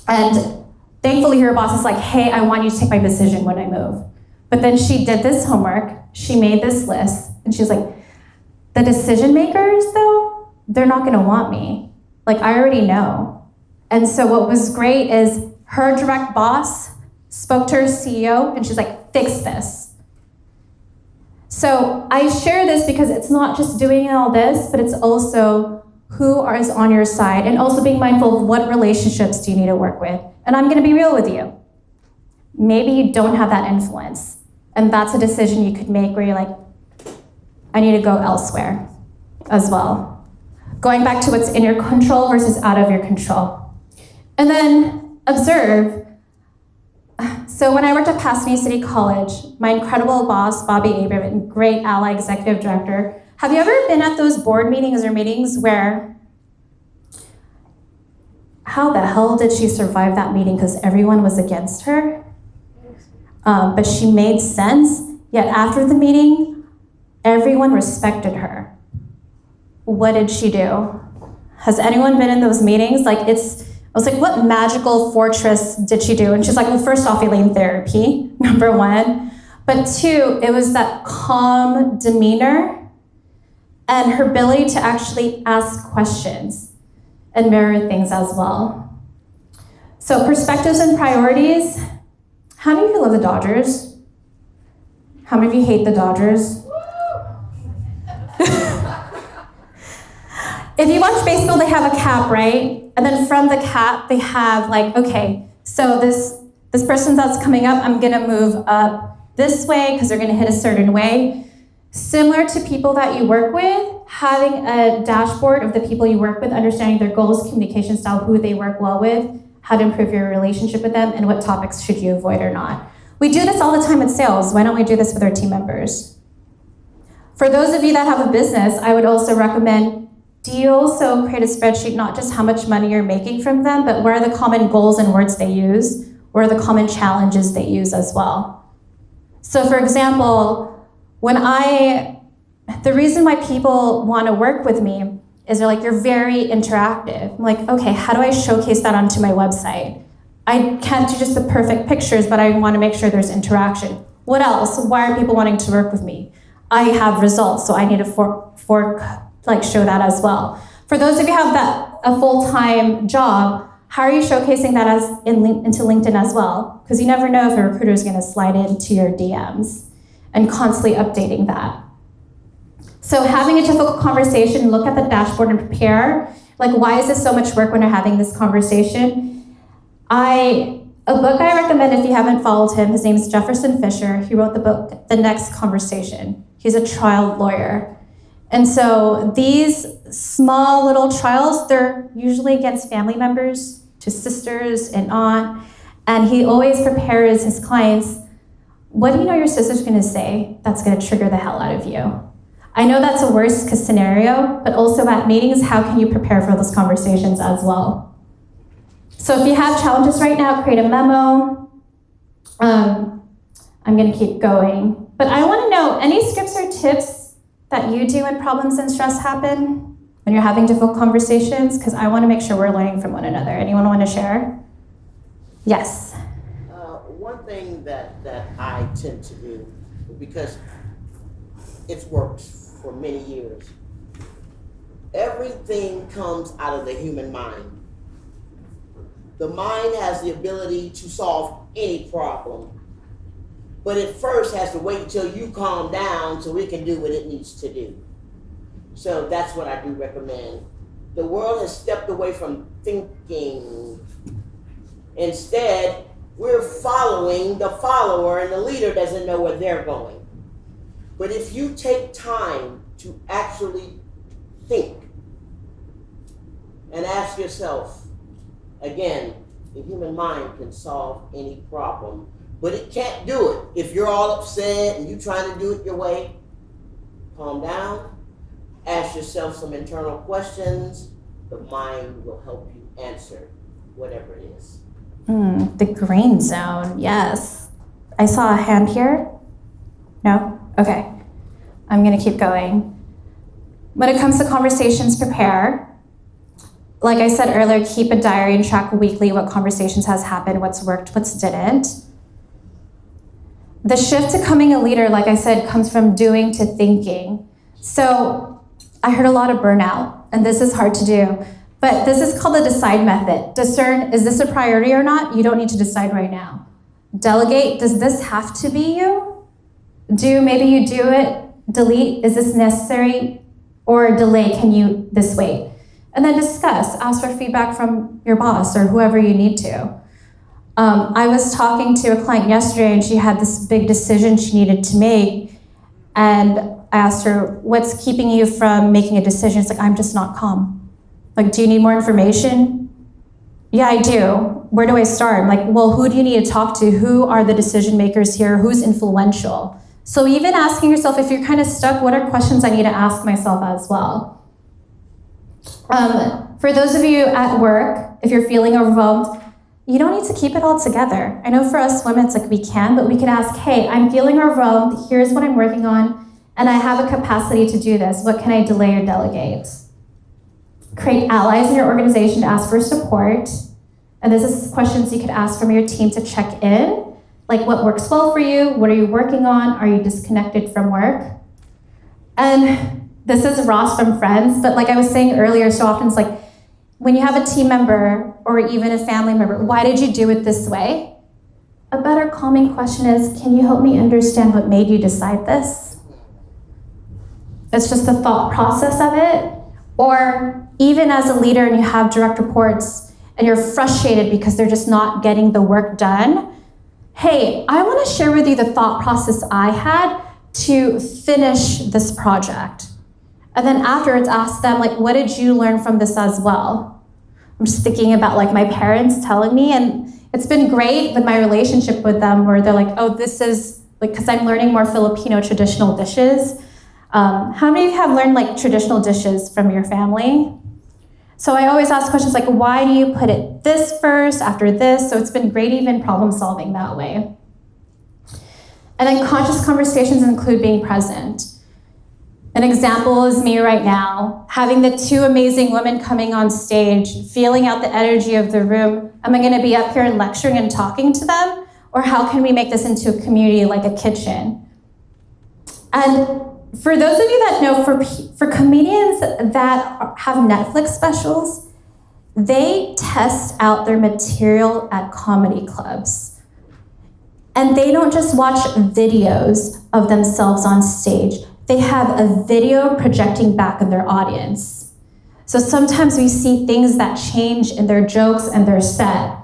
and thankfully her boss is like, hey, I want you to take my decision when I move. But then she did this homework, she made this list, and she's like, the decision makers though, they're not gonna want me. Like, I already know. And so what was great is her direct boss spoke to her CEO and she's like, fix this. So I share this because it's not just doing all this, but it's also who is on your side, and also being mindful of what relationships do you need to work with. And I'm gonna be real with you. maybe you don't have that influence. And that's a decision you could make where you're like, I need to go elsewhere as well. Going back to what's in your control versus out of your control. And then observe. So when I worked at Pasadena City College, my incredible boss, Bobby Abrams, great ally executive director, have you ever been at those board meetings or meetings where, how the hell did she survive that meeting because everyone was against her? But she made sense, yet after the meeting, everyone respected her. What did she do? Has anyone been in those meetings? I was like, what magical fortress did she do? And she's like, well, first off, Elaine, therapy, number one. But two, it was that calm demeanor and her ability to actually ask questions and mirror things as well. So perspectives and priorities. How many of you love the Dodgers? How many of you hate the Dodgers? If you watch baseball, they have a cap, right? And then from the cap, they have okay, so this person that's coming up, I'm gonna move up this way because they're gonna hit a certain way. Similar to people that you work with, having a dashboard of the people you work with, understanding their goals, communication style, who they work well with, how to improve your relationship with them, and what topics should you avoid or not. We do this all the time at sales. Why don't we do this with our team members? For those of you that have a business, I would also recommend, do you also create a spreadsheet, not just how much money you're making from them, but what are the common goals and words they use? What are the common challenges they use as well? So for example, the reason why people want to work with me is they're like, you're very interactive. I'm like, okay, how do I showcase that onto my website? I can't do just the perfect pictures, but I want to make sure there's interaction. What else? Why are people wanting to work with me? I have results, so I need to show that as well. For those of you who have a full-time job, how are you showcasing that into LinkedIn as well? Because you never know if a recruiter is going to slide into your DMs, and constantly updating that. So having a difficult conversation, look at the dashboard and prepare. Why is this so much work when you're having this conversation? A book I recommend if you haven't followed him, his name is Jefferson Fisher. He wrote the book, The Next Conversation. He's a trial lawyer. And so these small little trials, they're usually against family members, to sisters and aunt. And he always prepares his clients, what do you know your sister's gonna say that's gonna trigger the hell out of you? I know that's a worst case scenario, but also at meetings, how can you prepare for those conversations as well? So if you have challenges right now, create a memo. I'm gonna keep going. But I wanna know, any scripts or tips that you do when problems and stress happen, when you're having difficult conversations? Because I wanna make sure we're learning from one another. Anyone wanna share? Yes. One thing that I tend to do, because it's worked for many years, everything comes out of the human mind. The mind has the ability to solve any problem, but it first has to wait until you calm down so it can do what it needs to do. So that's what I do recommend. The world has stepped away from thinking. Instead, we're following the follower, and the leader doesn't know where they're going. But if you take time to actually think and ask yourself, again, the human mind can solve any problem, but it can't do it. If you're all upset and you're trying to do it your way, calm down, ask yourself some internal questions. The mind will help you answer whatever it is. The green zone, yes. I saw a hand here. No? Okay. I'm gonna keep going. When it comes to conversations, prepare. Like I said earlier, keep a diary and track weekly what conversations has happened, what's worked, what's didn't. The shift to coming a leader, like I said, comes from doing to thinking. So I heard a lot of burnout, and this is hard to do. But this is called the decide method. Discern, is this a priority or not? You don't need to decide right now. Delegate, does this have to be you? Maybe you do it. Delete, is this necessary? Or delay, can you this wait? And then discuss, ask for feedback from your boss or whoever you need to. I was talking to a client yesterday and she had this big decision she needed to make. And I asked her, what's keeping you from making a decision? It's like, I'm just not calm. Like, do you need more information? Yeah, I do. Where do I start? I'm like, well, who do you need to talk to? Who are the decision makers here? Who's influential? So even asking yourself, if you're kind of stuck, what are questions I need to ask myself as well? For those of you at work, if you're feeling overwhelmed, you don't need to keep it all together. I know for us women, it's like we can, but we could ask, hey, I'm feeling overwhelmed. Here's what I'm working on, and I have a capacity to do this. What can I delay or delegate? Create allies in your organization to ask for support. And this is questions you could ask from your team to check in. Like, what works well for you? What are you working on? Are you disconnected from work? And this is Ross from Friends, but like I was saying earlier, so often it's like, when you have a team member or even a family member, why did you do it this way? A better calming question is, can you help me understand what made you decide this? It's just the thought process of it. Or even as a leader and you have direct reports and you're frustrated because they're just not getting the work done, hey, I want to share with you the thought process I had to finish this project. And then afterwards ask them, like, what did you learn from this as well? I'm just thinking about like my parents telling me, and it's been great with my relationship with them where they're like, oh, this is like, because I'm learning more Filipino traditional dishes. How many of you have learned like traditional dishes from your family? So I always ask questions like, why do you put it this first after this? So it's been great even problem solving that way. And then conscious conversations include being present. An example is me right now, having the two amazing women coming on stage, feeling out the energy of the room. Am I going to be up here and lecturing and talking to them? Or how can we make this into a community like a kitchen? And for those of you that know, for comedians that have Netflix specials, they test out their material at comedy clubs. And they don't just watch videos of themselves on stage. They have a video projecting back in their audience. So sometimes we see things that change in their jokes and their set.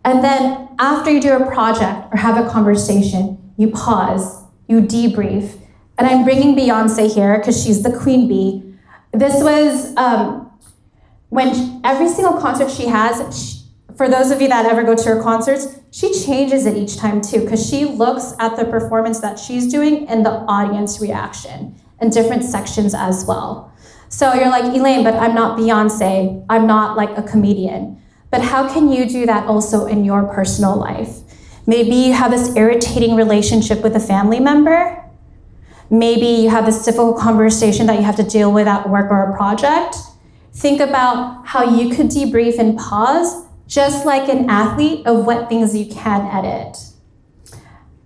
And then after you do a project or have a conversation, you pause, you debrief. And I'm bringing Beyonce here because she's the queen bee. This was when every single concert she has, for those of you that ever go to her concerts, she changes it each time too, because she looks at the performance that she's doing and the audience reaction in different sections as well. So you're like, Elaine, but I'm not Beyonce. I'm not like a comedian. But how can you do that also in your personal life? Maybe you have this irritating relationship with a family member. Maybe you have this difficult conversation that you have to deal with at work or a project. Think about how you could debrief and pause, just like an athlete, of what things you can edit.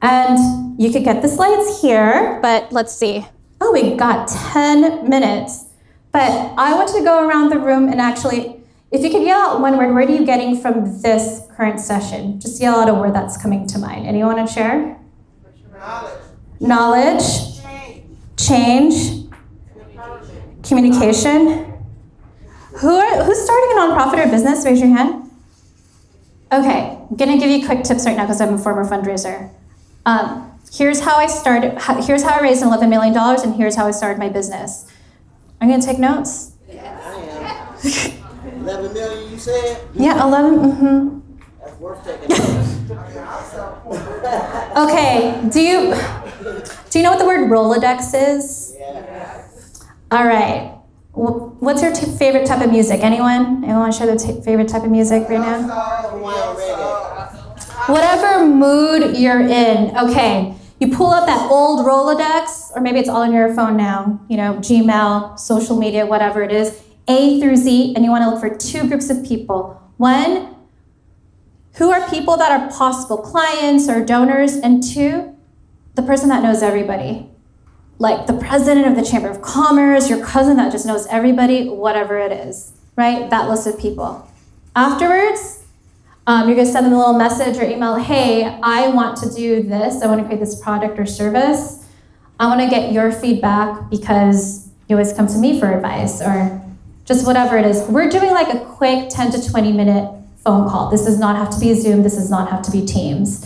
And you could get the slides here, but let's see. Oh, we got 10 minutes. But I want to go around the room and actually, if you could yell out one word, what are you getting from this current session? Just yell out a word that's coming to mind. Anyone want to share? Knowledge. Change. Communication. Who's starting a nonprofit or business? Raise your hand. Okay, I'm gonna give you quick tips right now because I'm a former fundraiser. Here's how I started. Here's how I raised $11 million, and here's how I started my business. I'm gonna take notes. Yes. 11 million, you said? Yeah, 11. Mm-hmm. That's worth taking notes. Okay. Do you know what the word Rolodex is? Yeah. All right. What's your favorite type of music? Anyone? Anyone want to share their favorite type of music right now? Whatever mood you're in. Okay. You pull up that old Rolodex, or maybe it's all on your phone now, Gmail, social media, whatever it is, A through Z, and you want to look for two groups of people. One, who are people that are possible clients or donors, and two, the person that knows everybody. Like the president of the Chamber of Commerce, your cousin that just knows everybody, whatever it is, right? That list of people. Afterwards, you're gonna send them a little message or email, hey, I want to do this. I wanna create this product or service. I wanna get your feedback because you always come to me for advice or just whatever it is. We're doing like a quick 10 to 20 minute phone call. This does not have to be Zoom. This does not have to be Teams.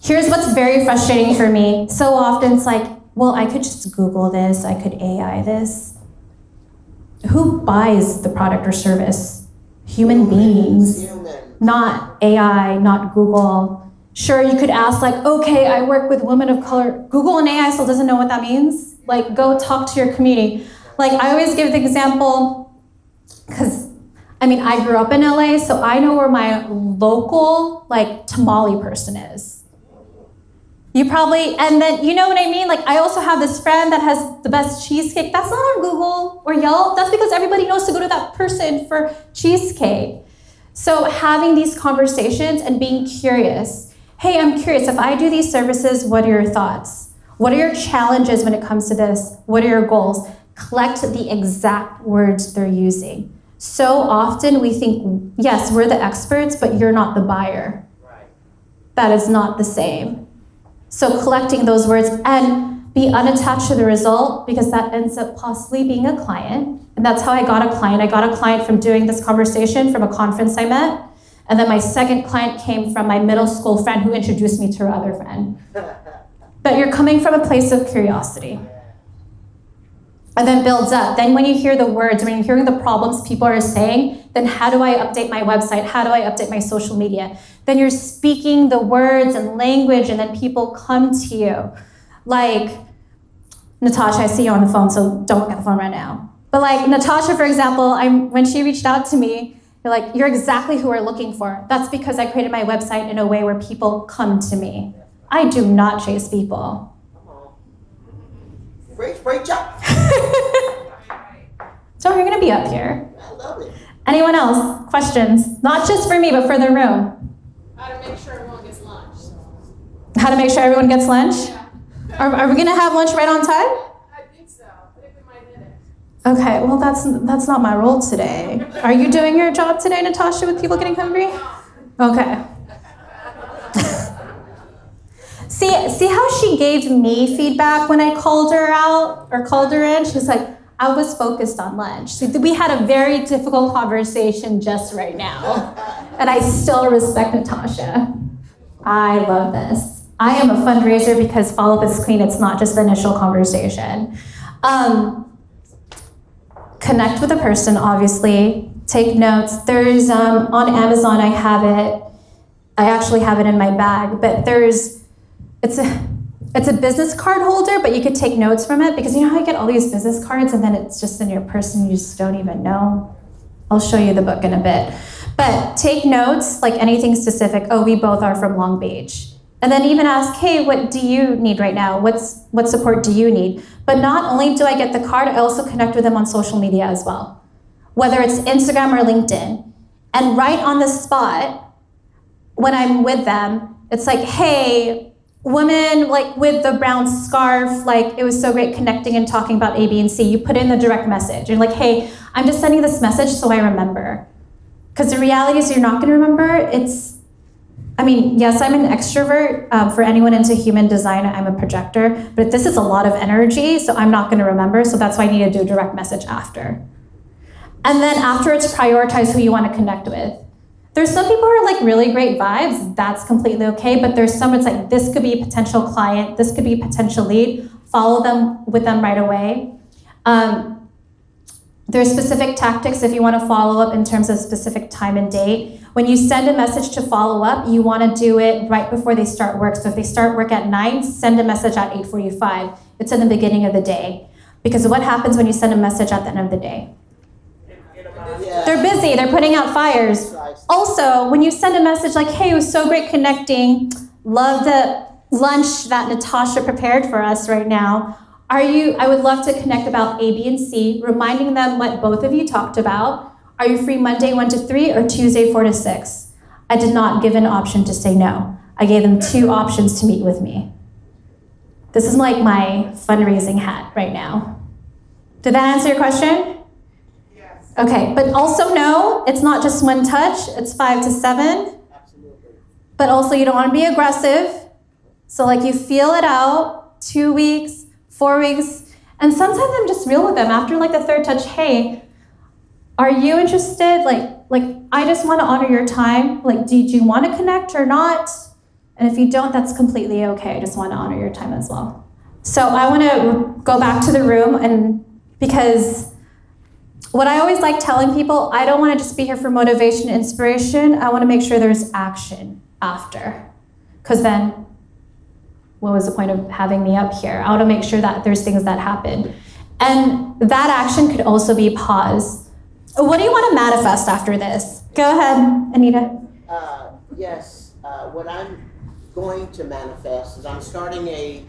Here's what's very frustrating for me. So often it's like, well, I could just Google this. I could AI this. Who buys the product or service? Human beings, not AI, not Google. Sure, you could ask like, okay, I work with women of color. Google and AI still doesn't know what that means. Like, go talk to your community. Like, I always give the example, because, I mean, I grew up in LA, so I know where my local, like, tamale person is. You probably, and then, you know what I mean? Like, I also have this friend that has the best cheesecake. That's not on Google or Yelp. That's because everybody knows to go to that person for cheesecake. So having these conversations and being curious. Hey, I'm curious, if I do these services, what are your thoughts? What are your challenges when it comes to this? What are your goals? Collect the exact words they're using. So often we think, yes, we're the experts, but you're not the buyer. Right. That is not the same. So collecting those words and be unattached to the result, because that ends up possibly being a client. And that's how I got a client. I got a client from doing this conversation from a conference I met. And then my second client came from my middle school friend who introduced me to her other friend. But you're coming from a place of curiosity. And then builds up. Then when you hear the words, when you're hearing the problems people are saying, then how do I update my website? How do I update my social media? Then you're speaking the words and language, and then people come to you. Like, Natasha, I see you on the phone, so don't look at the phone right now. But like Natasha, for example, when she reached out to me, you're exactly who we're looking for. That's because I created my website in a way where people come to me. I do not chase people. Great job. So you're gonna be up here. I love it. Anyone else? Questions? Not just for me, but for the room. How to make sure everyone gets lunch. How to make sure everyone gets lunch? Yeah. Are we gonna have lunch right on time? I think so. I think we might hit it. Okay, well that's not my role today. Are you doing your job today, Natasha, with people getting hungry? Okay. See how she gave me feedback when I called her out or called her in? She was like, I was focused on lunch. See, we had a very difficult conversation just right now. And I still respect Natasha. I love this. I am a fundraiser because follow-up is clean. It's not just the initial conversation. Connect with a person, obviously. Take notes. There's, on Amazon, I have it. I actually have it in my bag, but it's a business card holder, but you could take notes from it, because you know how you get all these business cards and then it's just in your purse and you just don't even know? I'll show you the book in a bit. But take notes, like anything specific. Oh, we both are from Long Beach. And then even ask, hey, what do you need right now? What support do you need? But not only do I get the card, I also connect with them on social media as well, whether it's Instagram or LinkedIn. And right on the spot, when I'm with them, it's like, hey, woman, like with the brown scarf, like it was so great connecting and talking about A, B, and C. You put in the direct message. You're like, hey, I'm just sending this message so I remember. Because the reality is you're not gonna remember. Yes, I'm an extrovert. For anyone into human design, I'm a projector, but this is a lot of energy, so I'm not gonna remember, so that's why I need to do a direct message after. And then afterwards, prioritize who you wanna connect with. There's some people who are like really great vibes, that's completely okay, but there's some it's like, this could be a potential client, this could be a potential lead, follow them with them right away. There's specific tactics if you wanna follow up in terms of specific time and date. When you send a message to follow up, you wanna do it right before they start work. So if they start work at 9, send a message at 8:45. It's in the beginning of the day. Because what happens when you send a message at the end of the day? They're busy, they're putting out fires. Also, when you send a message like, hey, it was so great connecting, love the lunch that Natasha prepared for us right now. I would love to connect about A, B, and C, reminding them what both of you talked about. Are you free Monday 1 to 3 or Tuesday 4 to 6? I did not give an option to say no. I gave them 2 options to meet with me. This is like my fundraising hat right now. Did that answer your question? Okay, but also no, it's not just one touch, it's 5 to 7. Absolutely. But also you don't want to be aggressive. So like you feel it out, 2 weeks, 4 weeks, and sometimes I'm just real with them. After like the 3rd touch, hey, are you interested? Like Like, I just want to honor your time. Like, did you want to connect or not? And if you don't, that's completely okay. I just want to honor your time as well. So I want to go back to the room, and because what I always like telling people, I don't want to just be here for motivation and inspiration. I want to make sure there's action after. Because then, what was the point of having me up here? I want to make sure that there's things that happen. And that action could also be pause. What do you want to manifest after this? Go ahead, Anita. Yes, what I'm going to manifest is I'm starting a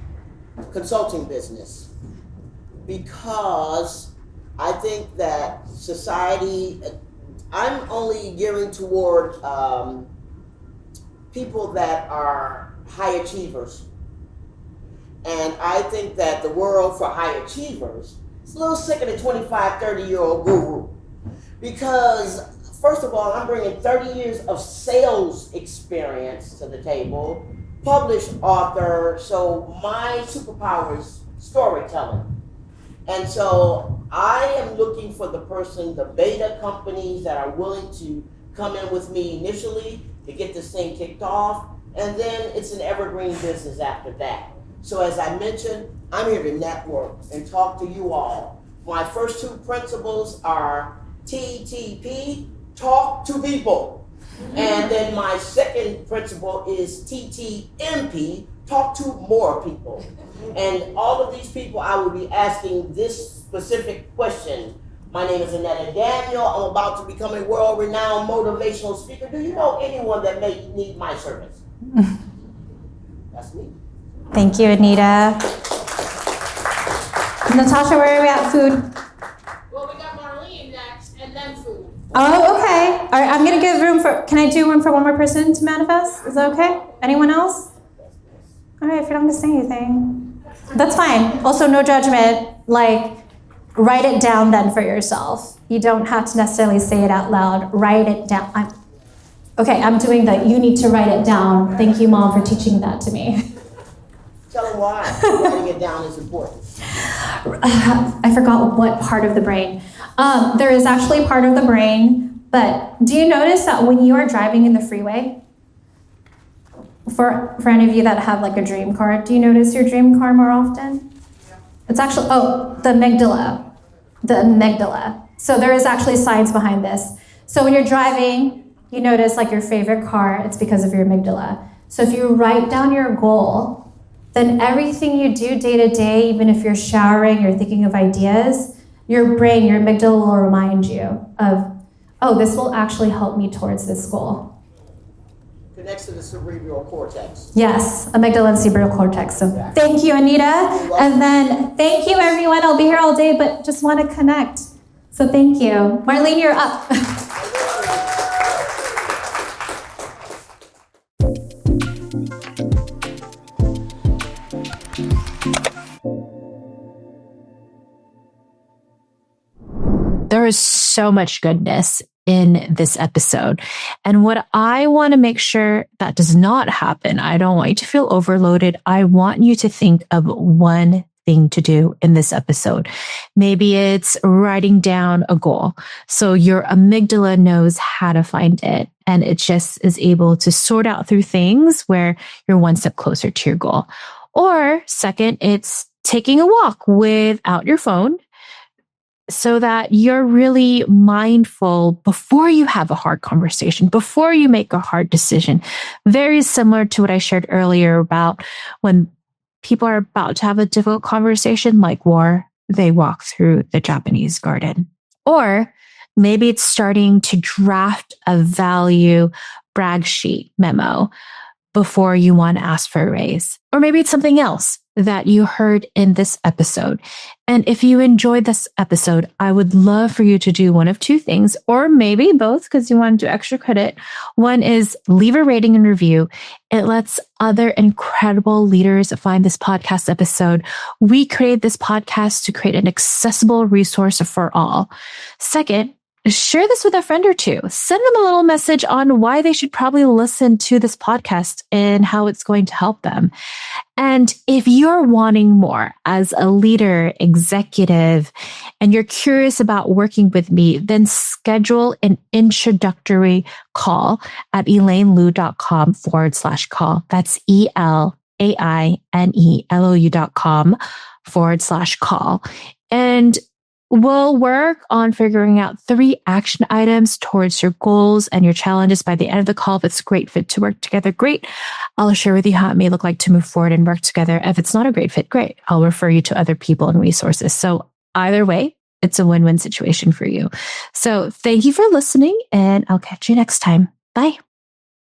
consulting business because I think that society, I'm only gearing toward people that are high achievers. And I think that the world for high achievers is a little sick of the 25, 30-year-old guru. Because, first of all, I'm bringing 30 years of sales experience to the table, published author, so my superpower is storytelling. And so I am looking for the person, the beta companies that are willing to come in with me initially to get this thing kicked off, and then it's an evergreen business after that. So as I mentioned, I'm here to network and talk to you all. My first two principles are TTP, talk to people. And then my second principle is TTMP, talk to more people. And all of these people, I will be asking this specific question. My name is Annetta Daniel. I'm about to become a world-renowned motivational speaker. Do you know anyone that may need my service? That's me. Thank you, Anita. Natasha, where are we at? Food? Well, we got Marlene next, and then food. Oh, okay. All right, I'm going to give room for, can I do room for one more person to manifest? Is that okay? Anyone else? All right, if you're not going to say anything, that's fine. Also, no judgment. Like, write it down then for yourself. You don't have to necessarily say it out loud. Write it down. I'm doing that. You need to write it down. Thank you, Mom, for teaching that to me. Tell them why writing it down is important. I forgot what part of the brain. There is actually part of the brain, but do you notice that when you are driving in the freeway, for any of you that have like a dream car, do you notice your dream car more often? Yeah. It's actually, the amygdala. The amygdala. So there is actually science behind this. So when you're driving, you notice like your favorite car, it's because of your amygdala. So if you write down your goal, then everything you do day to day, even if you're showering, you're thinking of ideas, your brain, your amygdala will remind you of, oh, this will actually help me towards this goal. Connects to the cerebral cortex. Yes, amygdala and cerebral cortex. So thank you, Anita. And then thank you, everyone. I'll be here all day, but just want to connect. So thank you. Marlene, you're up. There is so much goodness in this episode. And what I want to make sure that does not happen, I don't want you to feel overloaded. I want you to think of one thing to do in this episode. Maybe it's writing down a goal. So your amygdala knows how to find it. And it just is able to sort out through things where you're one step closer to your goal. Or second, it's taking a walk without your phone, so that you're really mindful before you have a hard conversation, before you make a hard decision. Very similar to what I shared earlier about when people are about to have a difficult conversation like war, they walk through the Japanese garden. Or maybe it's starting to draft a value brag sheet memo before you want to ask for a raise. Or maybe it's something else that you heard in this episode. And if you enjoyed this episode, I would love for you to do one of two things, or maybe both, because you want to do extra credit. One is leave a rating and review. It lets other incredible leaders find this podcast episode. We created this podcast to create an accessible resource for all. Second, share this with a friend or two. Send them a little message on why they should probably listen to this podcast and how it's going to help them. And if you're wanting more as a leader, executive, and you're curious about working with me, then schedule an introductory call at elainelou.com/call. That's ELAINELOU.com/call. And we'll work on figuring out 3 action items towards your goals and your challenges by the end of the call. If it's a great fit to work together, great. I'll share with you how it may look like to move forward and work together. If it's not a great fit, great. I'll refer you to other people and resources. So either way, it's a win-win situation for you. So thank you for listening, and I'll catch you next time. Bye.